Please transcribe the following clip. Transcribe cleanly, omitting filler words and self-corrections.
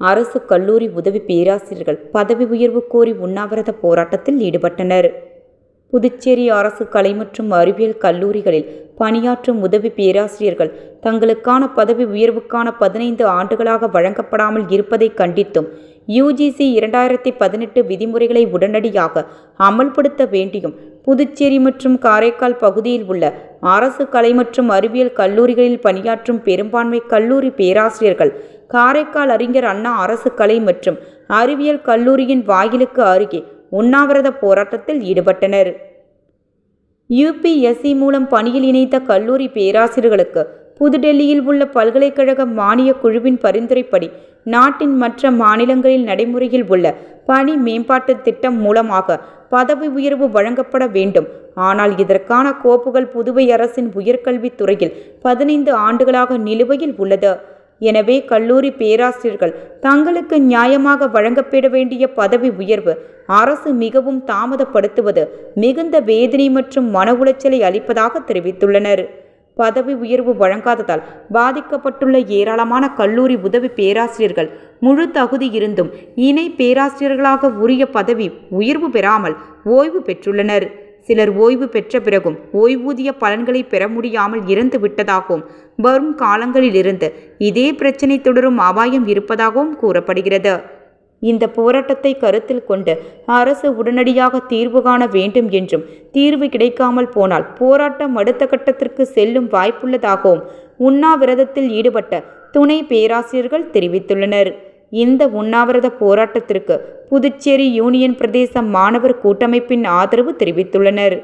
அரசு கல்லூரி உதவி பேராசிரியர்கள் பதவி உயர்வு கோரி உண்ணாவிரத போராட்டத்தில் ஈடுபட்டனர். புதுச்சேரி அரசு கலை மற்றும் அறிவியல் கல்லூரிகளில் பணியாற்றும் உதவி பேராசிரியர்கள் தங்களுக்கான பதவி உயர்வுக்கான 15 ஆண்டுகளாக வழங்கப்படாமல் இருப்பதை கண்டித்தும் UGC 2018 விதிமுறைகளை உடனடியாக அமல்படுத்த வேண்டியும் புதுச்சேரி மற்றும் காரைக்கால் பகுதியில் உள்ள அரசு கலை மற்றும் அறிவியல் கல்லூரிகளில் பணியாற்றும் பெரும்பான்மை கல்லூரி பேராசிரியர்கள் காரைக்கால் அறிஞர் அண்ணா அரசு கலை மற்றும் அறிவியல் கல்லூரியின் வாயிலுக்கு அருகே உண்ணாவிரத போராட்டத்தில் ஈடுபட்டனர். UPSC மூலம் பணியில் இணைத்த கல்லூரி பேராசிரியர்களுக்கு புதுடெல்லியில் உள்ள பல்கலைக்கழக மானிய குழுவின் பரிந்துரைப்படி நாட்டின் மற்ற மாநிலங்களில் நடைமுறையில் உள்ள பணி மேம்பாட்டு திட்டம் மூலமாக பதவி உயர்வு வழங்கப்பட வேண்டும். ஆனால் இதற்கான கோப்புகள் புதுவை அரசின் உயர்கல்வித்துறையில் 15 ஆண்டுகளாக நிலுவையில் உள்ளது. எனவே கல்லூரி பேராசிரியர்கள் தங்களுக்கு நியாயமாக வழங்கப்பட வேண்டிய பதவி உயர்வு அரசு மிகவும் தாமதப்படுத்துவது மிகுந்த வேதனை மற்றும் மன உளைச்சலை அளிப்பதாக தெரிவித்துள்ளனர். பதவி உயர்வு வழங்காததால் பாதிக்கப்பட்டுள்ள ஏராளமான கல்லூரி உதவி பேராசிரியர்கள் முழு தகுதி இருந்தும் இணை பேராசிரியர்களாக உரிய பதவி உயர்வு பெறாமல் ஓய்வு பெற்றுள்ளனர். சிலர் ஓய்வு பெற்ற பிறகும் ஓய்வூதிய பலன்களை பெற முடியாமல் இறந்து விட்டதாகவும் வரும் காலங்களில் இருந்து இதே பிரச்சினை தொடரும் அபாயம் இருப்பதாகவும் கூறப்படுகிறது. இந்த போராட்டத்தை கருத்தில் கொண்டு அரசு உடனடியாக தீர்வு காண வேண்டும் என்றும் தீர்வு கிடைக்காமல் போனால் போராட்டம் அடுத்த கட்டத்திற்கு செல்லும் வாய்ப்புள்ளதாகவும் உண்ணாவிரதத்தில் ஈடுபட்ட துணை பேராசிரியர்கள் தெரிவித்துள்ளனர். இந்த உண்ணாவிரத போராட்டத்திற்கு புதுச்சேரி யூனியன் பிரதேச மாணவர் கூட்டமைப்பின் ஆதரவு தெரிவித்துள்ளனர்.